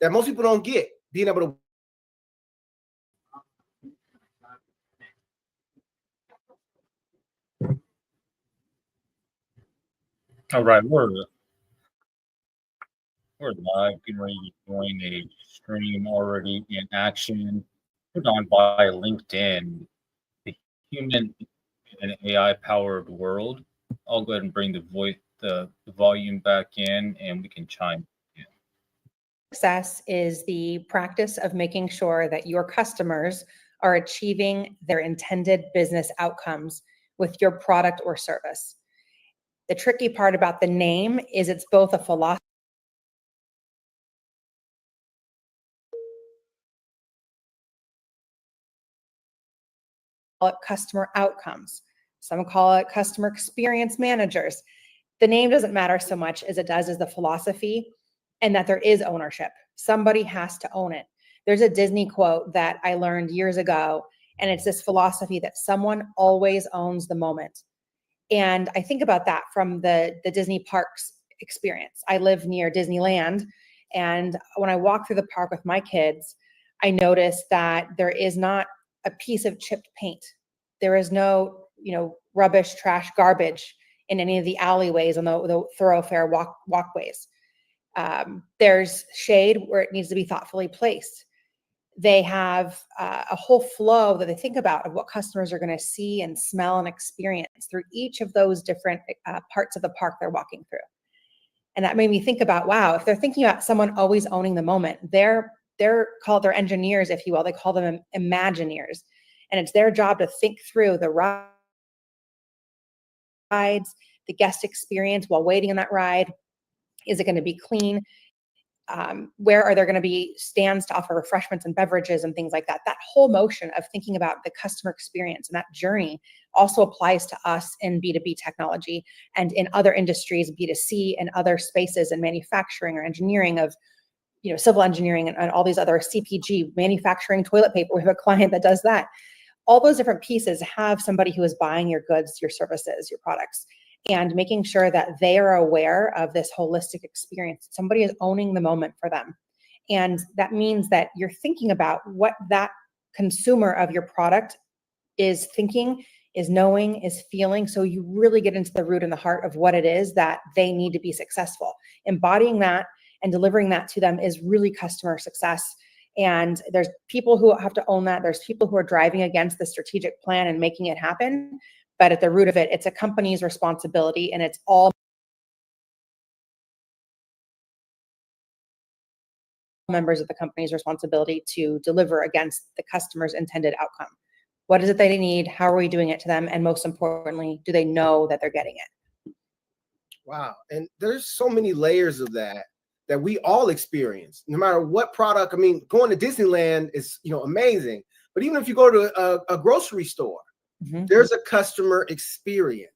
that most people don't get, being able to. All right, we're live, getting ready to join a stream already in action. Put on by LinkedIn, the human in an AI powered world. I'll go ahead and bring the volume back in, and we can chime in. Success is the practice of making sure that your customers are achieving their intended business outcomes with your product or service. The tricky part about the name is it's both a philosophy customer outcomes. Some call it customer experience managers. The name doesn't matter so much as it does as the philosophy and that there is ownership. Somebody has to own it. There's a Disney quote that I learned years ago, and it's this philosophy that someone always owns the moment. And I think about that from the Disney parks experience. I live near Disneyland, and when I walk through the park with my kids, I notice that there is not a piece of chipped paint. There is no, rubbish, trash, garbage in any of the alleyways on the thoroughfare walkways. There's shade where it needs to be thoughtfully placed. They have a whole flow that they think about of what customers are going to see and smell and experience through each of those different parts of the park they're walking through. And that made me think about, wow, if they're thinking about someone always owning the moment, they're engineers, if you will. They call them Imagineers. And it's their job to think through the rides, the guest experience while waiting on that ride. Is it going to be clean? Where are there going to be stands to offer refreshments and beverages and things like that? That whole motion of thinking about the customer experience and that journey also applies to us in B2B technology and in other industries, B2C, and other spaces in manufacturing or engineering of, civil engineering and all these other CPG, manufacturing toilet paper. We have a client that does that. All those different pieces have somebody who is buying your goods, your services, your products, and making sure that they are aware of this holistic experience. Somebody is owning the moment for them. And that means that you're thinking about what that consumer of your product is thinking, is knowing, is feeling. So you really get into the root and the heart of what it is that they need to be successful. Embodying that and delivering that to them is really customer success. And there's people who have to own that. There's people who are driving against the strategic plan and making it happen. But at the root of it, it's a company's responsibility, and it's all members of the company's responsibility to deliver against the customer's intended outcome. What is it they need? How are we doing it to them? And most importantly, do they know that they're getting it? Wow. And there's so many layers of that we all experience, no matter what product. I mean, going to Disneyland is, amazing. But even if you go to a grocery store, there's a customer experience.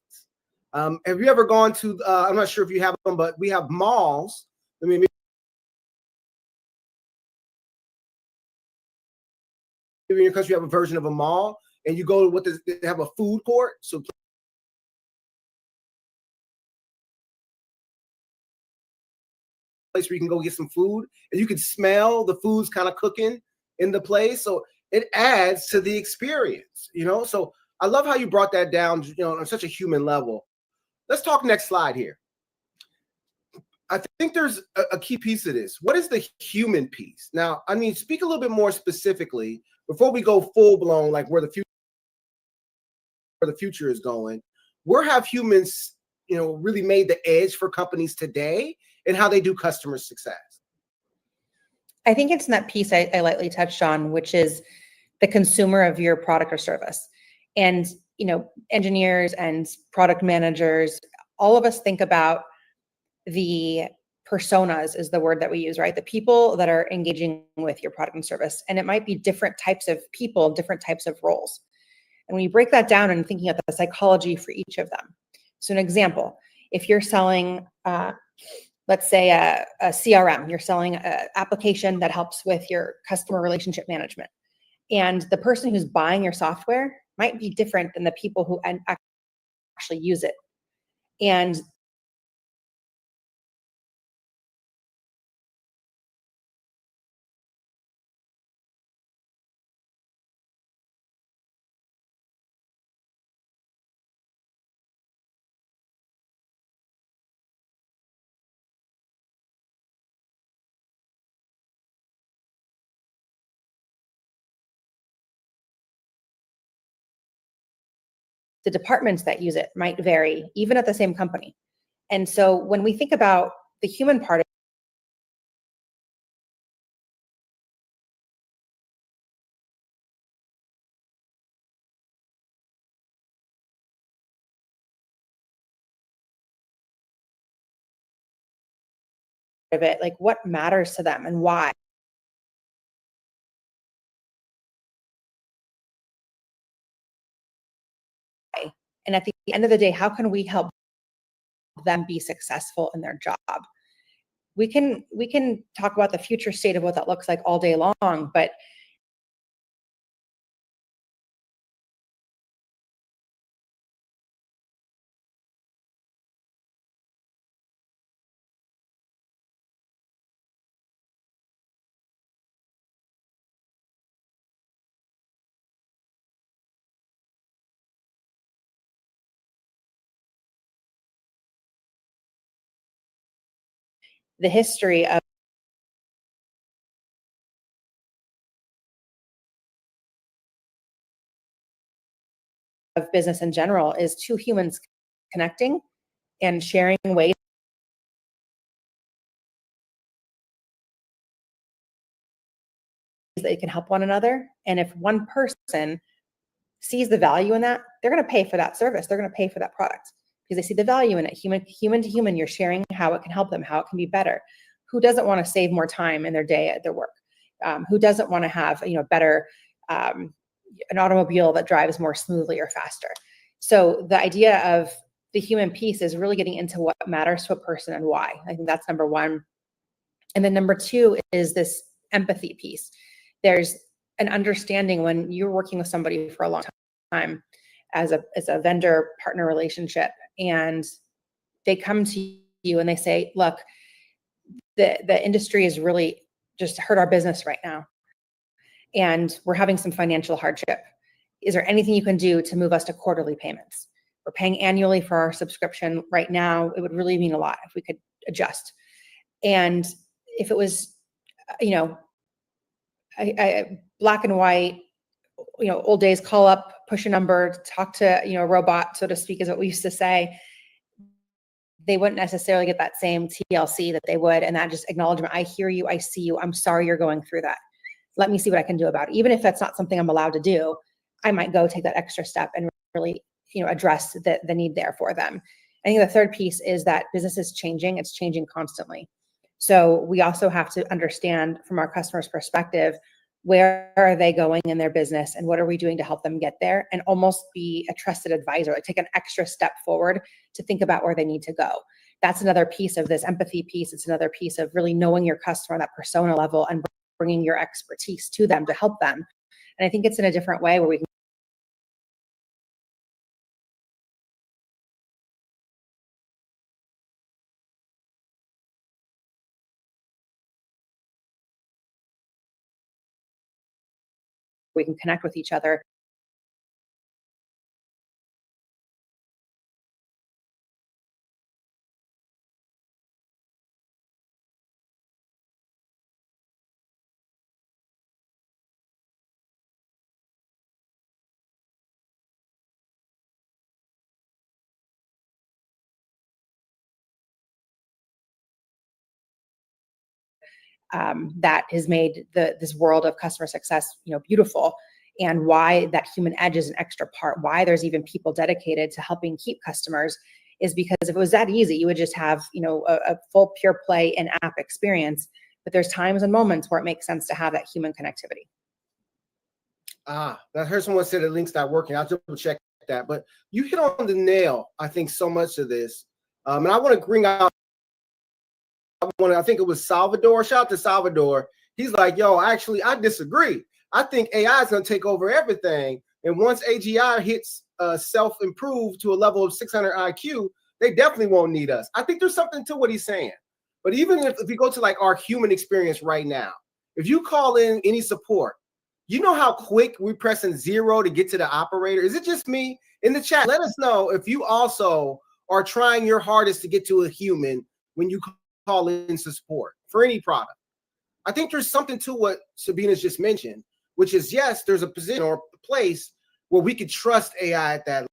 Have you ever gone to, I'm not sure if you have them, but we have malls. I mean, maybe in your country you have a version of a mall, and you go to they have a food court. So place where you can go get some food, and you can smell the food's kind of cooking in the place. So it adds to the experience, So I love how you brought that down, on such a human level. Let's talk next slide here. I think there's a key piece of this. What is the human piece? Now, I mean, speak a little bit more specifically before we go full blown, like where the future is going. Where have humans, really made the edge for companies today, and how they do customer success? I think it's in that piece I lightly touched on, which is the consumer of your product or service. And, engineers and product managers, all of us think about the personas is the word that we use, right? The people that are engaging with your product and service. And it might be different types of people, different types of roles. And when you break that down and thinking of the psychology for each of them. So an example, if you're selling, let's say a CRM, you're selling an application that helps with your customer relationship management. And the person who's buying your software might be different than the people who actually use it. And The departments that use it might vary, even at the same company. And so when we think about the human part of it, like what matters to them and why. And at the end of the day, how can we help them be successful in their job? We can talk about the future state of what that looks like all day long, but the history of business in general is two humans connecting and sharing ways that they can help one another. And if one person sees the value in that, they're going to pay for that service. They're going to pay for that product because they see the value in it. Human to human, you're sharing how it can help them, how it can be better. Who doesn't want to save more time in their day at their work? Who doesn't want to have better an automobile that drives more smoothly or faster? So the idea of the human piece is really getting into what matters to a person and why. I think that's number one. And then number two is this empathy piece. There's an understanding when you're working with somebody for a long time as a vendor partner relationship, and they come to you and they say, look, the industry is really just hurt our business right now, and we're having some financial hardship. Is there anything you can do to move us to quarterly payments? We're paying annually for our subscription right now. It would really mean a lot if we could adjust. And if it was, black and white, old days, call up, push a number, talk to, a robot, so to speak, is what we used to say, they wouldn't necessarily get that same TLC that they would. And that just acknowledgement, I hear you, I see you, I'm sorry you're going through that. Let me see what I can do about it. Even if that's not something I'm allowed to do, I might go take that extra step and really, address the need there for them. I think the third piece is that business is changing. It's changing constantly. So we also have to understand from our customers' perspective, where are they going in their business and what are we doing to help them get there, and almost be a trusted advisor, like take an extra step forward to think about where they need to go. That's another piece of this empathy piece. It's another piece of really knowing your customer on that persona level and bringing your expertise to them to help them. And I think it's in a different way where we can connect with each other. That has made this world of customer success, beautiful, and why that human edge is an extra part. Why there's even people dedicated to helping keep customers is because if it was that easy, you would just have, a full pure play in-app experience. But there's times and moments where it makes sense to have that human connectivity. I heard someone say the link's not working. I'll double check that. But you hit on the nail, I think, so much of this. And I want to bring out I think it was Salvador. Shout out to Salvador. He's like, yo, actually, I disagree. I think AI is going to take over everything. And once AGI hits self-improve to a level of 600 IQ, they definitely won't need us. I think there's something to what he's saying. But even if we go to like our human experience right now, if you call in any support, you know how quick we're pressing 0 to get to the operator? Is it just me? In the chat, let us know if you also are trying your hardest to get to a human when you call in support for any product. I think there's something to what Sabina's just mentioned, which is, yes, there's a position or a place where we could trust AI at that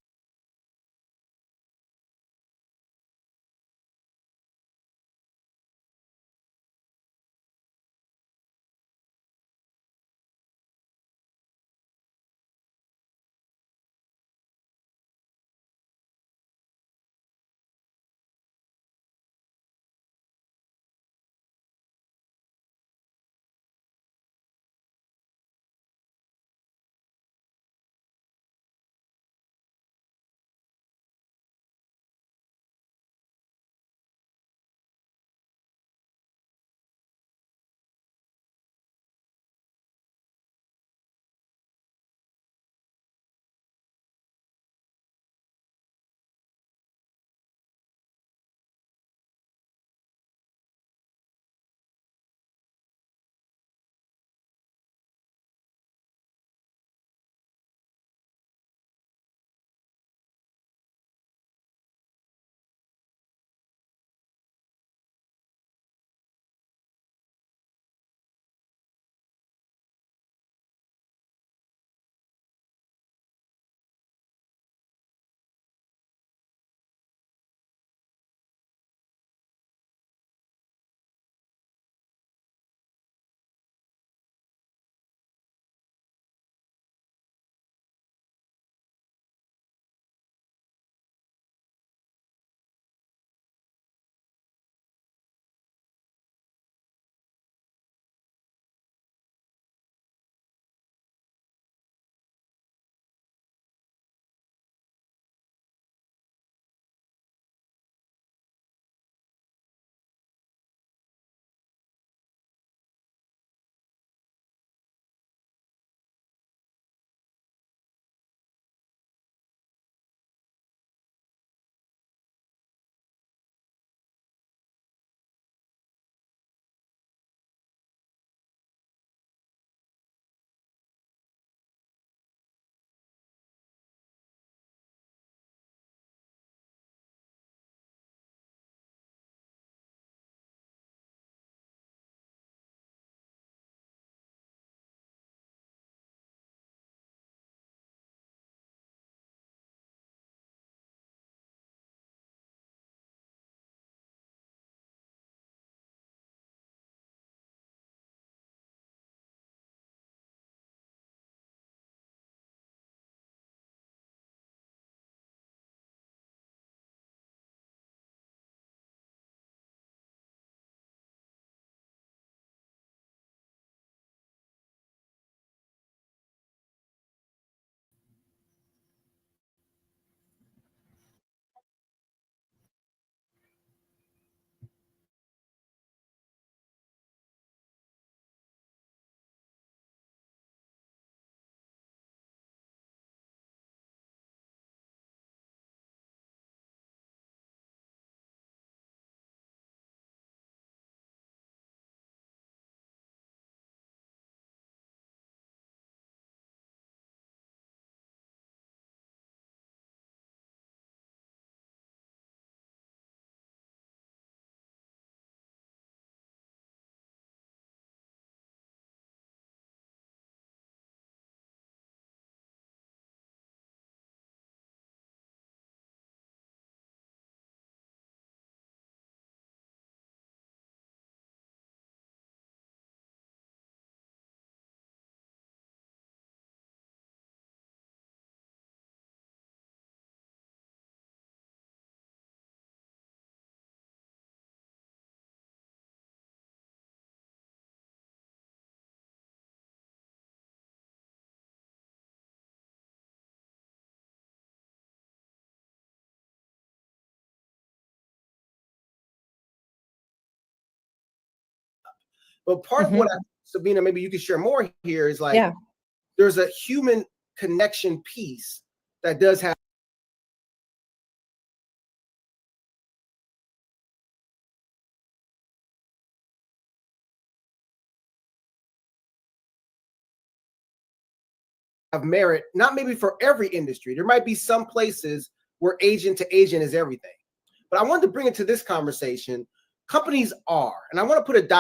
But part of what Sabina, maybe you could share more here is like, Yeah. there's a human connection piece that does have merit, not maybe for every industry. There might be some places where agent to agent is everything. But I wanted to bring it to this conversation. Companies are, and I want to put a ...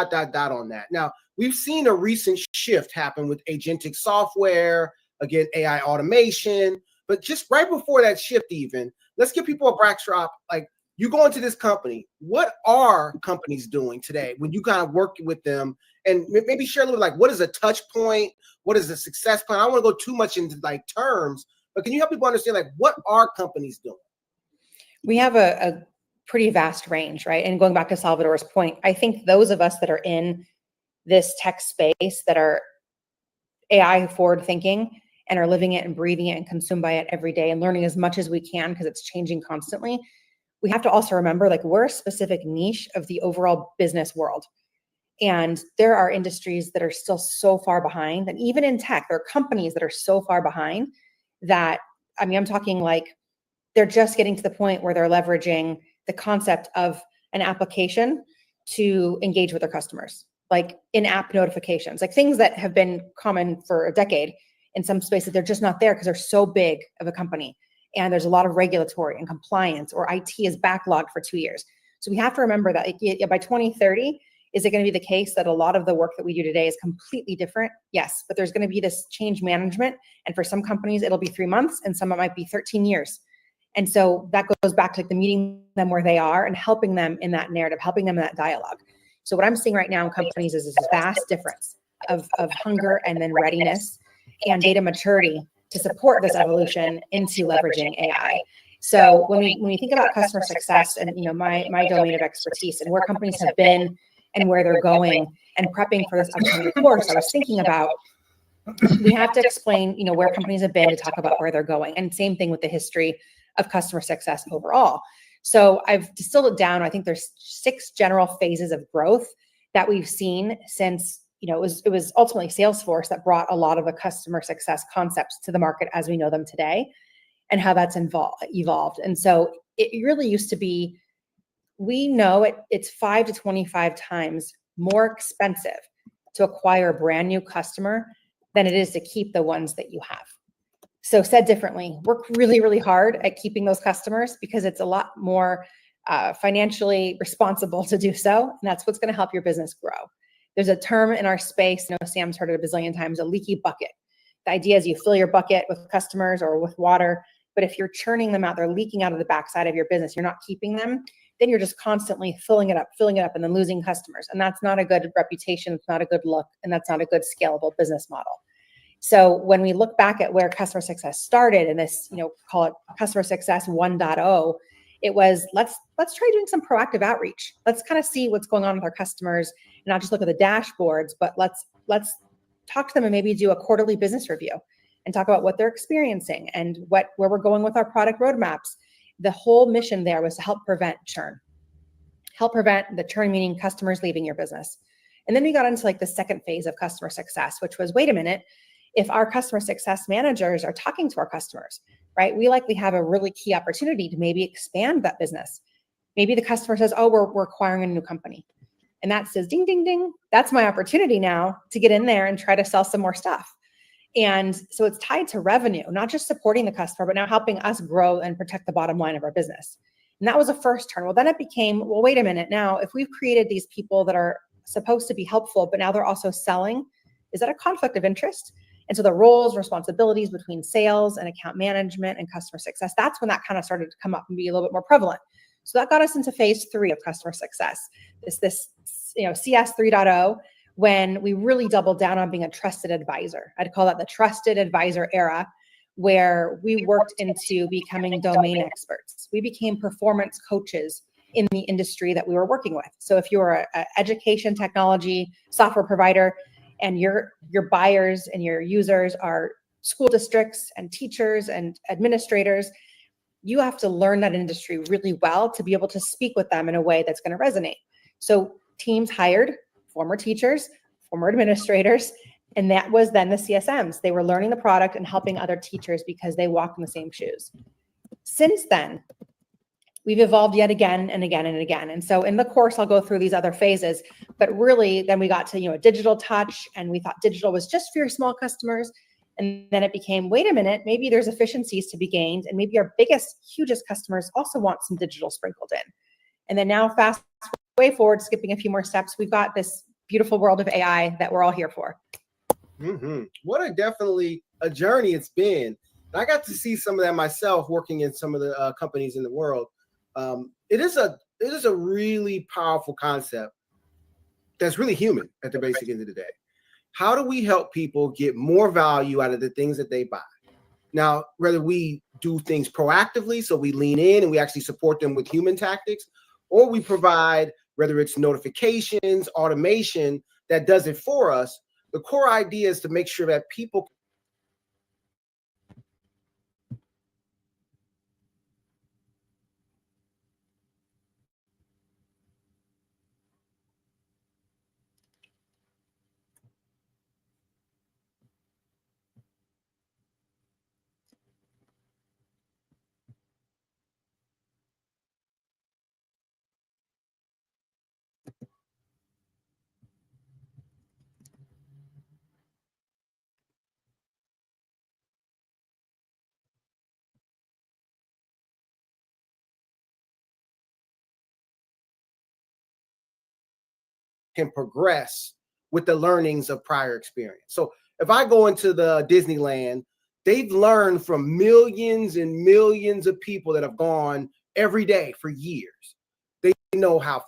on that. Now, we've seen a recent shift happen with agentic software, again, AI automation. But just right before that shift, even, let's give people a backdrop. Like, you go into this company, what are companies doing today when you kind of work with them? And maybe share a little, like, what is a touch point? What is a success plan? I don't want to go too much into like terms, but can you help people understand, like, what are companies doing? We have a pretty vast range, right? And going back to Salvador's point, I think those of us that are in this tech space that are AI forward thinking and are living it and breathing it and consumed by it every day and learning as much as we can because it's changing constantly, we have to also remember, like, we're a specific niche of the overall business world. And there are industries that are still so far behind. And even in tech, there are companies that are so far behind that, I mean, I'm talking like they're just getting to the point where they're leveraging the concept of an application to engage with their customers, like in-app notifications, like things that have been common for a decade in some spaces. They're just not there because they're so big of a company. And there's a lot of regulatory and compliance, or IT is backlogged for 2 years. So we have to remember that by 2030, is it going to be the case that a lot of the work that we do today is completely different? Yes, but there's going to be this change management. And for some companies, it'll be 3 months, and some it might be 13 years. And so that goes back to like the meeting them where they are and helping them in that narrative, helping them in that dialogue. So what I'm seeing right now in companies is this vast difference of hunger and then readiness and data maturity to support this evolution into leveraging AI. So when we think about customer success and, you know, my domain of expertise and where companies have been and where they're going and prepping for this upcoming course, I was thinking about, we have to explain, you know, where companies have been to talk about where they're going. And same thing with the history of customer success overall. So I've distilled it down. I think there's 6 general phases of growth that we've seen since, you know, it was ultimately Salesforce that brought a lot of the customer success concepts to the market as we know them today, and how that's evolved. And so it really used to be, we know it's 5 to 25 times more expensive to acquire a brand new customer than it is to keep the ones that you have. So said differently, work really, really hard at keeping those customers because it's a lot more financially responsible to do so. And that's what's going to help your business grow. There's a term in our space, you know, Sam's heard it a bazillion times, a leaky bucket. The idea is you fill your bucket with customers or with water, but if you're churning them out, they're leaking out of the backside of your business, you're not keeping them, then you're just constantly filling it up, and then losing customers. And that's not a good reputation. It's not a good look. And that's not a good scalable business model. So when we look back at where customer success started and this, you know, call it customer success 1.0, it was, let's try doing some proactive outreach. Let's kind of see what's going on with our customers and not just look at the dashboards, but let's talk to them and maybe do a quarterly business review and talk about what they're experiencing and where we're going with our product roadmaps. The whole mission there was to help prevent churn. Help prevent the churn, meaning customers leaving your business. And then we got into like the second phase of customer success, which was, wait a minute, if our customer success managers are talking to our customers, right, we likely have a really key opportunity to maybe expand that business. Maybe the customer says, oh, we're acquiring a new company. And that says, ding, ding, ding. That's my opportunity now to get in there and try to sell some more stuff. And so it's tied to revenue, not just supporting the customer, but now helping us grow and protect the bottom line of our business. And that was a first turn. Well, then it became, well, wait a minute. Now, if we've created these people that are supposed to be helpful, but now they're also selling, is that a conflict of interest? And so the roles, responsibilities between sales and account management and customer success, that's when that kind of started to come up and be a little bit more prevalent. So that got us into phase 3 of customer success, this CS 3.0, when we really doubled down on being a trusted advisor. I'd call that the trusted advisor era, where we worked into becoming domain experts. We became performance coaches in the industry that we were working with. So if you're an education technology software provider, and your buyers and your users are school districts and teachers and administrators, you have to learn that industry really well to be able to speak with them in a way that's going to resonate. So teams hired former teachers former administrators, and that was then the CSMs. They were learning the product and helping other teachers because they walked in the same shoes. Since then, we've evolved yet again and again and again. And so in the course, I'll go through these other phases, but really then we got to, a digital touch, and we thought digital was just for your small customers. And then it became, wait a minute, maybe there's efficiencies to be gained, and maybe our biggest, hugest customers also want some digital sprinkled in. And then now fast way forward, skipping a few more steps, we've got this beautiful world of AI that we're all here for. What definitely a journey it's been. I got to see some of that myself working in some of the companies in the world. It is a really powerful concept that's really human at the basic end of the day. How do we help people get more value out of the things that they buy? Now, whether we do things proactively, so we lean in and we actually support them with human tactics, or we provide, whether it's notifications, automation that does it for us, the core idea is to make sure that people can progress with the learnings of prior experience. So if I go into the Disneyland, they've learned from millions and millions of people that have gone every day for years. They know how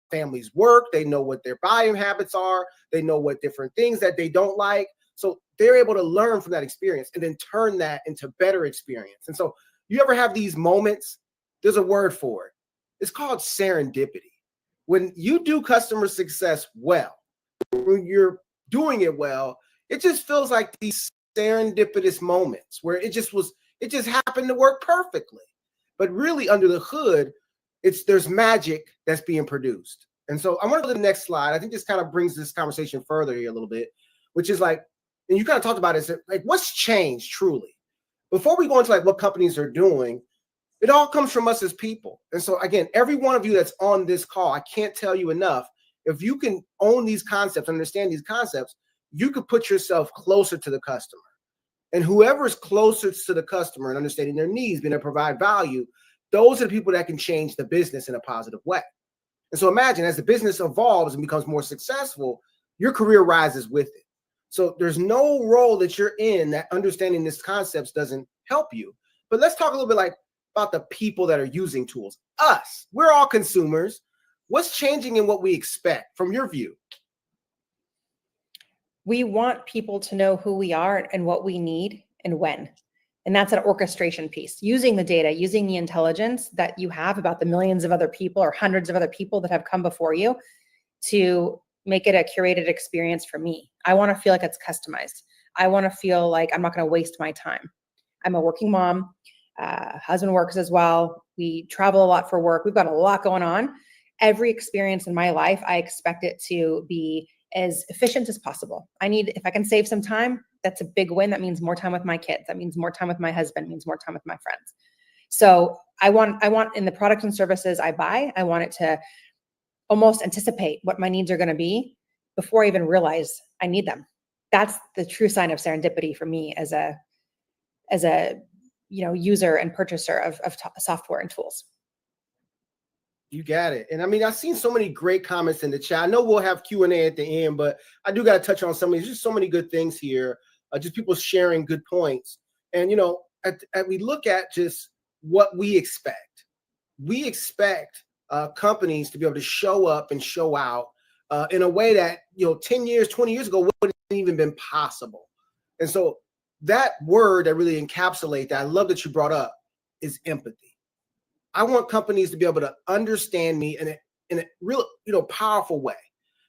families work. They know what their buying habits are. They know what different things that they don't like. So they're able to learn from that experience and then turn that into better experience. And so you ever have these moments? There's a word for it. It's called serendipity. When you do customer success well, when you're doing it well, it just feels like these serendipitous moments where it just happened to work perfectly. But really under the hood, there's magic that's being produced. And so I want to go to the next slide. I think this kind of brings this conversation further here a little bit, which is like, and you kind of talked about it, like what's changed truly? Before we go into like what companies are doing, it all comes from us as people. And so again, every one of you that's on this call, I can't tell you enough, if you can own these concepts, understand these concepts, you could put yourself closer to the customer. And whoever is closer to the customer and understanding their needs, being able to provide value, those are the people that can change the business in a positive way. And so imagine as the business evolves and becomes more successful, your career rises with it. So there's no role that you're in that understanding these concepts doesn't help you. But let's talk a little bit about the people that are using tools. Us, we're all consumers. What's changing in what we expect from your view? We want people to know who we are and what we need and when. And that's an orchestration piece, using the data, using the intelligence that you have about the millions of other people or hundreds of other people that have come before you to make it a curated experience for me. I want to feel like it's customized. I want to feel like I'm not going to waste my time. I'm a working mom. Husband works as well. We travel a lot for work. We've got a lot going on. Every experience in my life, I expect it to be as efficient as possible. If I can save some time, that's a big win. That means more time with my kids. That means more time with my husband, means more time with my friends. So I want in the products and services I buy, I want it to almost anticipate what my needs are going to be before I even realize I need them. That's the true sign of serendipity for me as a user and purchaser of software and tools. You got it. And I mean, I've seen so many great comments in the chat. I know we'll have Q&A at the end, but I do got to touch on some of these. Just so many good things here. Just people sharing good points. And, we look at just what we expect. We expect companies to be able to show up and show out in a way that, 10 years, 20 years ago wouldn't have even been possible. And so that word that really encapsulates that, I love that you brought up, is empathy. I want companies to be able to understand me in a real, powerful way.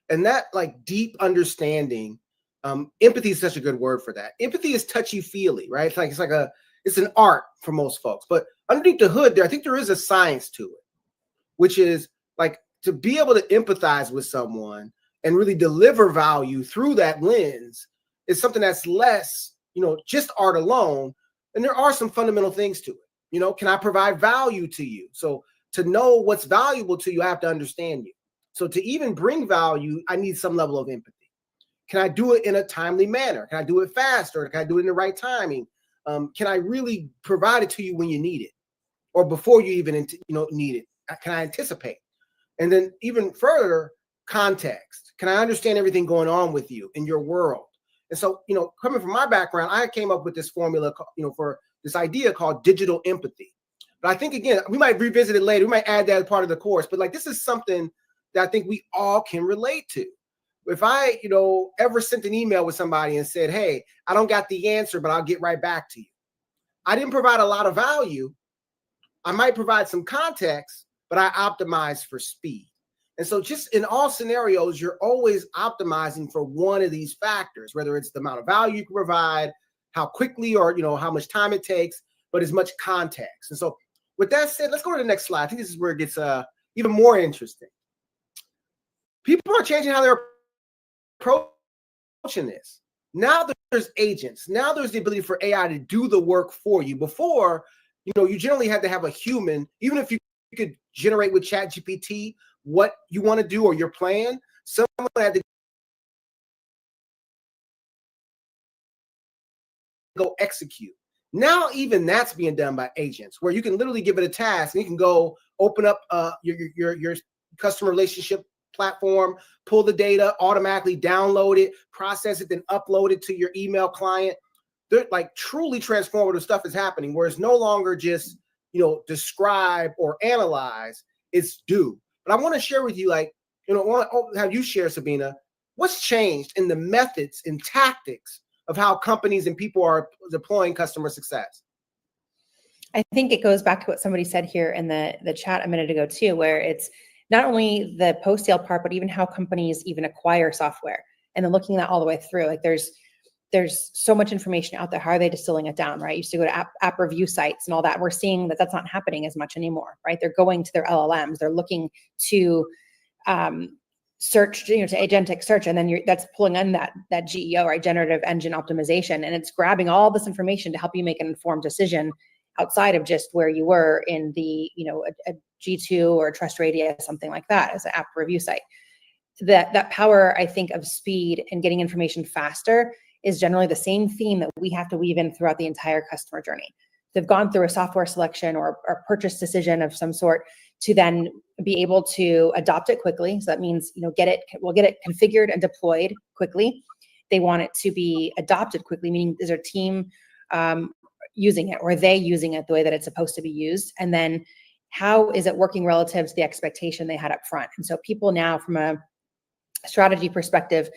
And that like deep understanding, empathy is such a good word for that. Empathy is touchy-feely, right? It's an art for most folks. But underneath the hood there, I think there is a science to it, which is like to be able to empathize with someone and really deliver value through that lens is something that's less, just art alone. And there are some fundamental things to it. Can I provide value to you? So to know what's valuable to you, I have to understand you. So to even bring value, I need some level of empathy. Can I do it in a timely manner? Can I do it fast, or can I do it in the right timing? Can I really provide it to you when you need it, or before you even need it? Can I anticipate? And then even further, context. Can I understand everything going on with you in your world? And so, coming from my background, I came up with this formula, for this idea called digital empathy. But I think, again, we might revisit it later. We might add that as part of the course. But this is something that I think we all can relate to. If I, ever sent an email with somebody and said, hey, I don't got the answer, but I'll get right back to you. I didn't provide a lot of value. I might provide some context, but I optimize for speed. And so just in all scenarios, you're always optimizing for one of these factors, whether it's the amount of value you can provide, how quickly or, how much time it takes, but as much context. And so with that said, let's go to the next slide. I think this is where it gets even more interesting. People are changing how they're approaching this. Now there's agents. Now there's the ability for AI to do the work for you. Before, you generally had to have a human, even if you could generate with ChatGPT what you want to do or your plan, someone had to go execute. Now even that's being done by agents, where you can literally give it a task and you can go open up your customer relationship platform, pull the data, automatically download it, process it, then upload it to your email client. They're truly transformative stuff is happening, where it's no longer just, describe or analyze, it's do. But I want to share with you, I want to have you share, Sabina, what's changed in the methods and tactics of how companies and people are deploying customer success. I think it goes back to what somebody said here in the chat a minute ago too, where it's not only the post-sale part, but even how companies even acquire software, and then looking at that all the way through. There's so much information out there. How are they distilling it down, right? You used to go to app review sites and all that. We're seeing that that's not happening as much anymore, right? They're going to their LLMs. They're looking to search, to agentic search, and then that's pulling in that GEO, right? Generative engine optimization, and it's grabbing all this information to help you make an informed decision outside of just where you were in the, a G2 or a TrustRadius, something like that, as an app review site. That power, I think, of speed and getting information faster is generally the same theme that we have to weave in throughout the entire customer journey. They've gone through a software selection or a purchase decision of some sort to then be able to adopt it quickly. So that means, we'll get it configured and deployed quickly. They want it to be adopted quickly, meaning is their team using it, or are they using it the way that it's supposed to be used? And then how is it working relative to the expectation they had up front? And so people now, from a strategy perspective,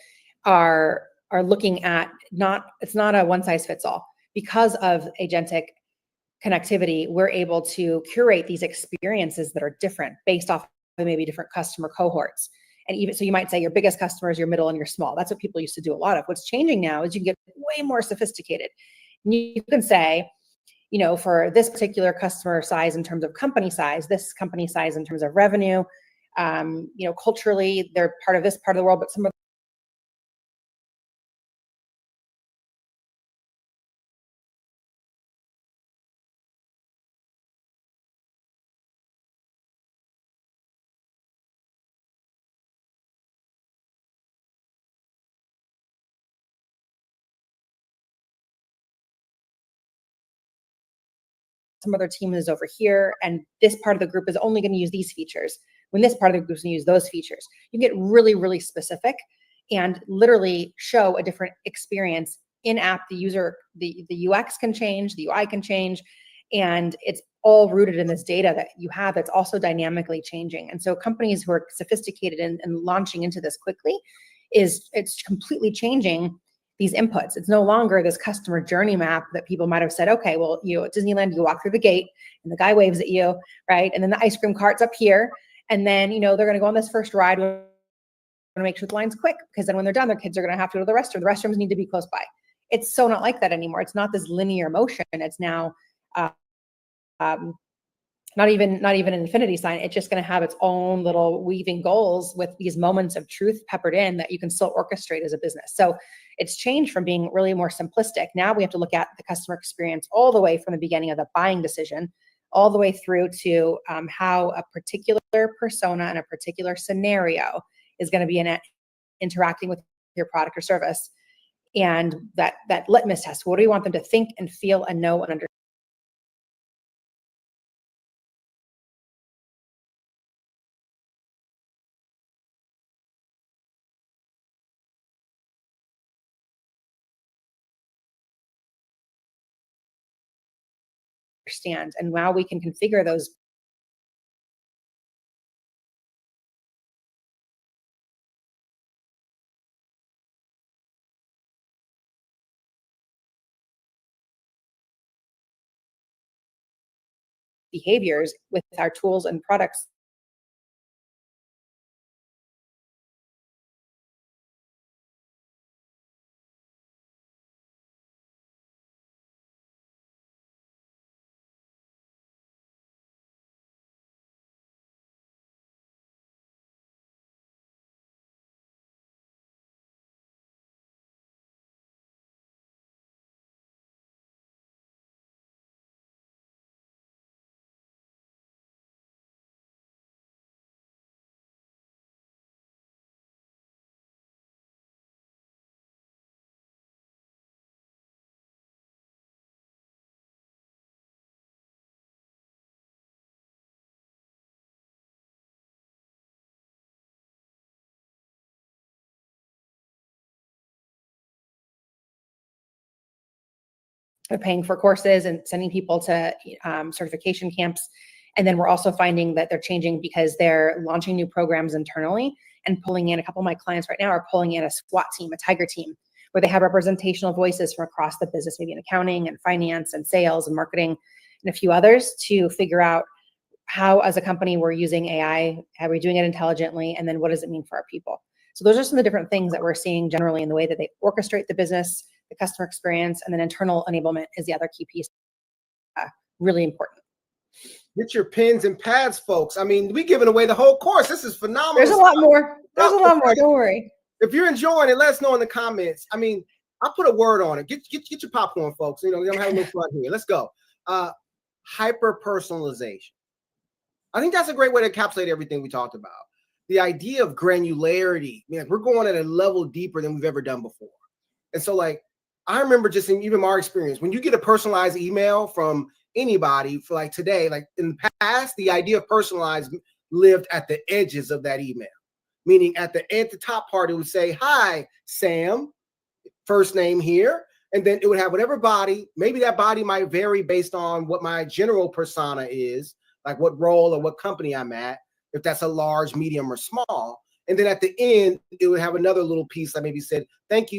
are looking at it's not a one size fits all. Because of agentic connectivity, we're able to curate these experiences that are different based off of maybe different customer cohorts. And even so, you might say your biggest customers, your middle, and your small. That's what people used to do a lot of. What's changing now is you can get way more sophisticated. You can say, for this particular customer size in terms of company size, this company size in terms of revenue, culturally, they're part of this part of the world, but some of some other team is over here, and this part of the group is only going to use these features, when this part of the group is going to use those features. You get really, really specific and literally show a different experience in app. The user, the UX can change, the UI can change, and it's all rooted in this data that you have that's also dynamically changing. And so companies who are sophisticated and launching into this quickly, it's completely changing these inputs. It's no longer this customer journey map that people might have said, okay, well, at Disneyland, you walk through the gate and the guy waves at you, right? And then the ice cream cart's up here. And then, they're going to go on this first ride. We're going to make sure the line's quick, because then when they're done, their kids are going to have to go to the restroom. The restrooms need to be close by. It's so not like that anymore. It's not this linear motion. It's now not even an infinity sign. It's just going to have its own little weaving goals with these moments of truth peppered in that you can still orchestrate as a business. So it's changed from being really more simplistic. Now we have to look at the customer experience all the way from the beginning of the buying decision, all the way through to how a particular persona and a particular scenario is going to be interacting with your product or service. And that litmus test, what do you want them to think and feel and know and understand? And now we can configure those behaviors with our tools and products. We're paying for courses and sending people to certification camps. And then we're also finding that they're changing because they're launching new programs internally and pulling in, a couple of my clients right now are pulling in a SWAT team, a tiger team, where they have representational voices from across the business, maybe in accounting and finance and sales and marketing and a few others, to figure out how, as a company, we're using AI, how we're doing it intelligently, and then what does it mean for our people. So those are some of the different things that we're seeing generally in the way that they orchestrate the business, the customer experience, and then internal enablement is the other key piece. Really important. Get your pens and pads, folks. I mean, we giving away the whole course. This is phenomenal. There's a lot more. There's a lot more. Don't worry. If you're enjoying it, let us know in the comments. I mean, I'll put a word on it. Get your popcorn, folks. You know, we're gonna have a little fun here. Let's go. Hyper personalization. I think that's a great way to encapsulate everything we talked about. The idea of granularity. Man, we're going at a level deeper than we've ever done before. And so, like, I remember just in even my experience, when you get a personalized email from anybody for like today, like in the past, the idea of personalized lived at the edges of that email, meaning at the top part, it would say, "Hi, Sam," first name here. And then it would have whatever body, maybe that body might vary based on what my general persona is, like what role or what company I'm at, if that's a large, medium, or small. And then at the end, it would have another little piece that maybe said, "Thank you